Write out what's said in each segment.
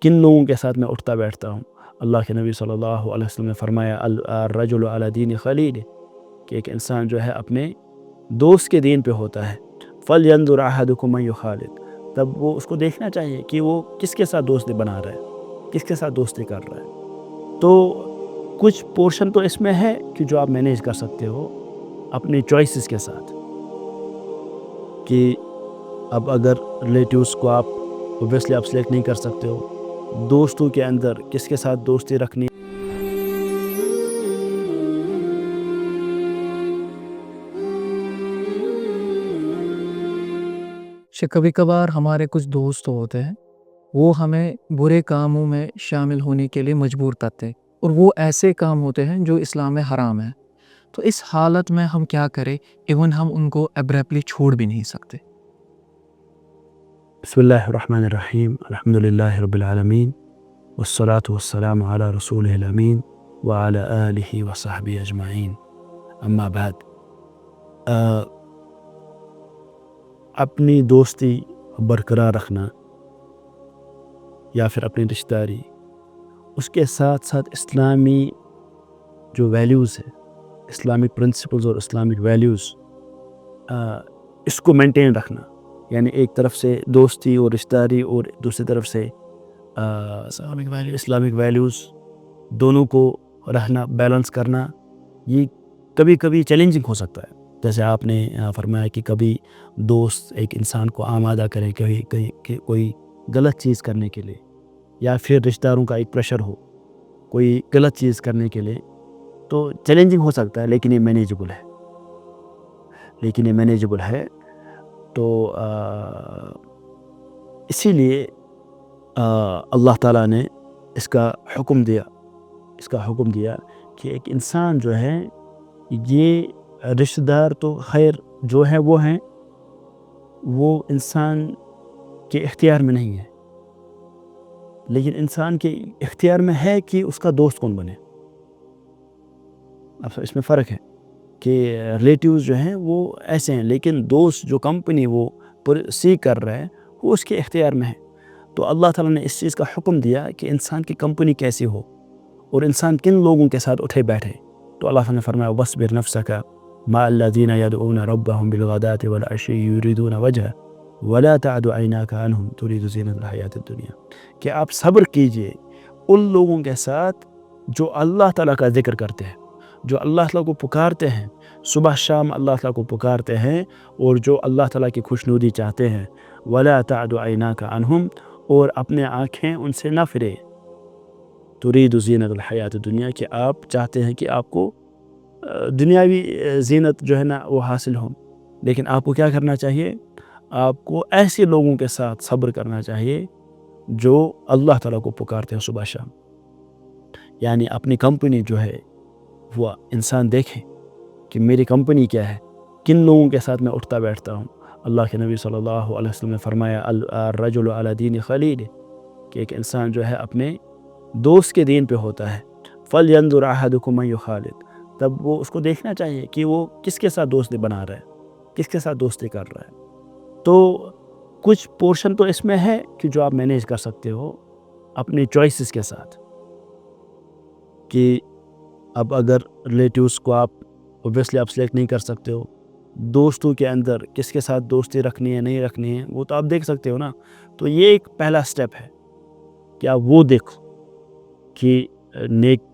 کن لوگوں کے ساتھ میں اٹھتا بیٹھتا ہوں۔ اللہ کے نبی صلی اللہ علیہ وسلم نے فرمایا الرجل علی دین خلیل، کہ ایک انسان جو ہے اپنے دوست کے دین پہ ہوتا ہے۔ فَلْيَنْظُرْ أَحَدُكُمْ مَنْ يُخَالِطُ، تب وہ اس کو دیکھنا چاہیے کہ وہ کس کے ساتھ دوستی بنا رہا ہے، کس کے ساتھ دوستی کر رہا ہے۔ تو کچھ پورشن تو اس میں ہے کہ جو آپ مینیج کر سکتے ہو اپنی چوائسز کے ساتھ، کہ اب اگر ریلیٹیوز کو آپ اوبیسلی آپ سلیکٹ نہیں کر سکتے ہو، دوستوں کے اندر کس کے ساتھ دوستی رکھنی کبھی کبھار ہمارے کچھ دوست ہوتے ہیں، وہ ہمیں برے کاموں میں شامل ہونے کے لیے مجبور کرتے ہیں، اور وہ ایسے کام ہوتے ہیں جو اسلام میں حرام ہیں۔ تو اس حالت میں ہم کیا کریں؟ ایون ہم ان کو ابرپٹلی چھوڑ بھی نہیں سکتے۔ بسم اللہ الرحمن الرحیم، الحمدللہ رب العالمین، والصلاة والسلام علی رسولہ الامین وعلی آلہ وصحبہ اجمعین، اما بعد۔ اپنی دوستی برقرار رکھنا یا پھر اپنی رشتہ داری، اس کے ساتھ ساتھ اسلامی جو ویلیوز ہے، اسلامک پرنسپلز اور اسلامک ویلیوز، اس کو مینٹین رکھنا، یعنی ایک طرف سے دوستی اور رشتہ داری اور دوسری طرف سے اسلامک ویلیوز، دونوں کو رہنا، بیلنس کرنا، یہ کبھی کبھی چیلنجنگ ہو سکتا ہے۔ جیسے آپ نے فرمایا کہ کبھی دوست ایک انسان کو آمادہ کرے کہ کوئی غلط چیز کرنے کے لیے، یا پھر رشتہ داروں کا ایک پریشر ہو کوئی غلط چیز کرنے کے لیے، تو چیلنجنگ ہو سکتا ہے، لیکن یہ مینیجبل ہے۔ تو اسی لیے اللہ تعالیٰ نے اس کا حکم دیا کہ ایک انسان جو ہے، یہ رشتہ دار تو خیر جو ہے وہ ہیں، وہ انسان کے اختیار میں نہیں ہے، لیکن انسان کے اختیار میں ہے کہ اس کا دوست کون بنے۔ اب اس میں فرق ہے کہ ریلیٹیوز جو ہیں وہ ایسے ہیں، لیکن دوست جو کمپنی وہ سیکھ کر رہا ہے وہ اس کے اختیار میں ہے۔ تو اللہ تعالیٰ نے اس چیز کا حکم دیا کہ انسان کی کمپنی کیسی ہو اور انسان کن لوگوں کے ساتھ اٹھے بیٹھے۔ تو اللہ تعالیٰ نے فرمایا وَاصْبِرْ نَفْسَكَ مَعَ الَّذِينَ يَدْعُونَ رَبَّهُمْ بِالْغَدَاةِ وَالْعَشِيِّ يُرِيدُونَ وَجْهَهُ وَلَا تَعْدُ عَيْنَاكَ عَنْهُمْ تُرِيدُ زِينَةَ الْحَيَاةِ الدُّنْيَا، کہ آپ صبر کیجئے ان لوگوں کے ساتھ جو اللہ تعالیٰ کا ذکر کرتے ہیں، جو اللہ تعالیٰ کو پکارتے ہیں، صبح شام اللہ تعالیٰ کو پکارتے ہیں، اور جو اللہ تعالیٰ کی خوشنودی چاہتے ہیں۔ وَلَا تَعْدُ عَيْنَاكَ عَنْهُمْ، اور اپنے آنکھیں ان سے نہ پھرے۔ تُرِيدُ زِينَةَ الْحَيَاةِ الدُّنْيَا، کہ آپ چاہتے ہیں کہ آپ کو دنیاوی زینت جو ہے نا وہ حاصل ہو، لیکن آپ کو کیا کرنا چاہیے؟ آپ کو ایسے لوگوں کے ساتھ صبر کرنا چاہیے جو اللہ تعالیٰ کو پکارتے ہیں صبح شام۔ یعنی اپنی کمپنی جو ہے وہ انسان دیکھے کہ میری کمپنی کیا ہے، کن لوگوں کے ساتھ میں اٹھتا بیٹھتا ہوں۔ اللہ کے نبی صلی اللہ علیہ وسلم نے فرمایا الرجل علی دین خلیل، کہ ایک انسان جو ہے اپنے دوست کے دین پہ ہوتا ہے۔ فَلْيَنْظُرْ أَحَدُكُمْ مَنْ يُخَالِطُ، تب وہ اس کو دیکھنا چاہیے کہ وہ کس کے ساتھ دوستی بنا رہا ہے، کس کے ساتھ دوستی کر رہا ہے۔ تو کچھ پورشن تو اس میں ہے کہ جو آپ مینیج کر سکتے ہو اپنی چوائسز کے ساتھ، کہ اب اگر ریلیٹیوز کو آپ اوبیسلی آپ سلیکٹ نہیں کر سکتے ہو، دوستوں کے اندر کس کے ساتھ دوستی رکھنی ہے نہیں رکھنی ہے وہ تو آپ دیکھ سکتے ہو نا۔ تو یہ ایک پہلا سٹیپ ہے کہ آپ وہ دیکھو کہ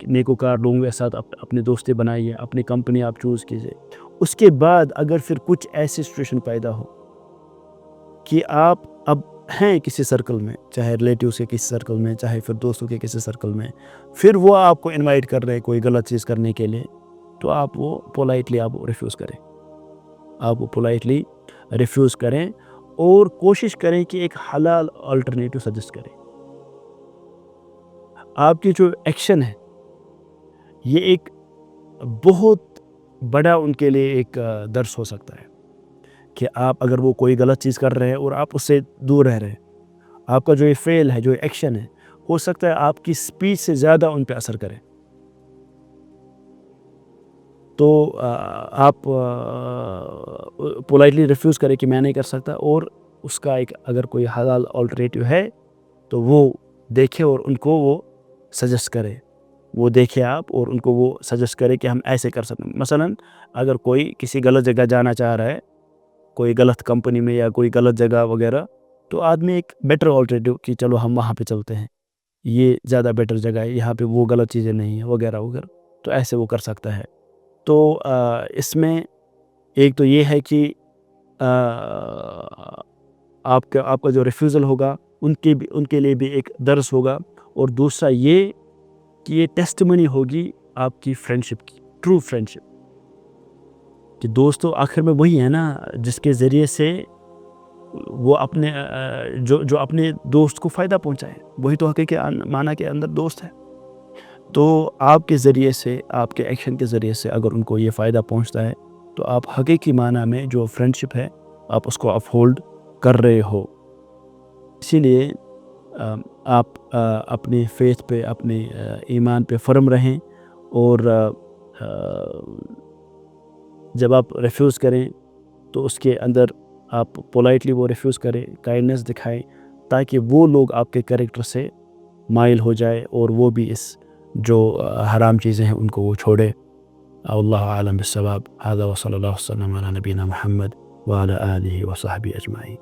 نیکوکار لوگوں کے ساتھ اپنی دوستی بنائیے، اپنی کمپنی آپ چوز کیجئے۔ اس کے بعد اگر پھر کچھ ایسی سچویشن پیدا ہو کہ آپ اب ہیں کسی سرکل میں، چاہے ریلیٹیوز کے کسی سرکل میں، چاہے پھر دوستوں کے کسی سرکل میں، پھر وہ آپ کو انوائٹ کر رہے ہیں کوئی غلط چیز کرنے کے لیے، تو آپ وہ پولائٹلی آپ ریفیوز کریں، اور کوشش کریں کہ ایک حلال الٹرنیٹو سجسٹ کریں۔ آپ کی جو ایکشن ہے یہ ایک بہت بڑا ان کے لیے ایک درس ہو سکتا ہے، کہ آپ اگر وہ کوئی غلط چیز کر رہے ہیں اور آپ اس سے دور رہ رہے ہیں، آپ کا جو یہ فعل ہے، جو ایکشن ہے، ہو سکتا ہے آپ کی سپیچ سے زیادہ ان پہ اثر کرے۔ تو آپ پولائٹلی ریفیوز کریں کہ میں نہیں کر سکتا، اور اس کا ایک اگر کوئی حلال آلٹرنیٹیو ہے تو وہ دیکھے اور ان کو وہ سجیسٹ کرے، وہ دیکھے آپ اور ان کو وہ سجیسٹ کرے کہ ہم ایسے کر سکتے ہیں. مثلاً اگر کوئی کسی غلط جگہ جانا چاہ رہا ہے، کوئی غلط کمپنی میں یا کوئی غلط جگہ وغیرہ، تو آدمی ایک بیٹر آلٹرنیٹیو کہ چلو ہم وہاں پہ چلتے ہیں، یہ زیادہ بیٹر جگہ ہے، یہاں پہ وہ غلط چیزیں نہیں ہیں وغیرہ وغیرہ. تو ایسے وہ کر سکتا ہے. تو اس میں ایک تو یہ ہے کہ آپ کا جو ریفیوزل ہوگا ان کے لیے بھی ایک درس ہوگا، اور دوسرا یہ کہ یہ ٹیسٹمنی ہوگی آپ کی فرینڈشپ کی، ٹرو فرینڈشپ. کہ دوستو آخر میں وہی ہے نا جس کے ذریعے سے وہ اپنے جو اپنے دوست کو فائدہ پہنچائے، وہی تو حقیقی معنی کے اندر دوست ہے. تو آپ کے ذریعے سے، آپ کے ایکشن کے ذریعے سے اگر ان کو یہ فائدہ پہنچتا ہے تو آپ حقیقی معنی میں جو فرینڈشپ ہے آپ اس کو اپہولڈ کر رہے ہو. اسی لیے آپ اپنے فیتھ پہ، اپنے ایمان پہ فرم رہیں، اور جب آپ ریفیوز کریں تو اس کے اندر آپ پولائٹلی وہ ریفیوز کریں، کائنڈنس دکھائیں، تاکہ وہ لوگ آپ کے کریکٹر سے مائل ہو جائے اور وہ بھی اس جو حرام چیزیں ہیں ان کو وہ چھوڑے. اللہ عالم بالصواب. هذا وصلی اللہ وسلم علی نبینا محمد وعلی آلہ وصحبہ اجمعین.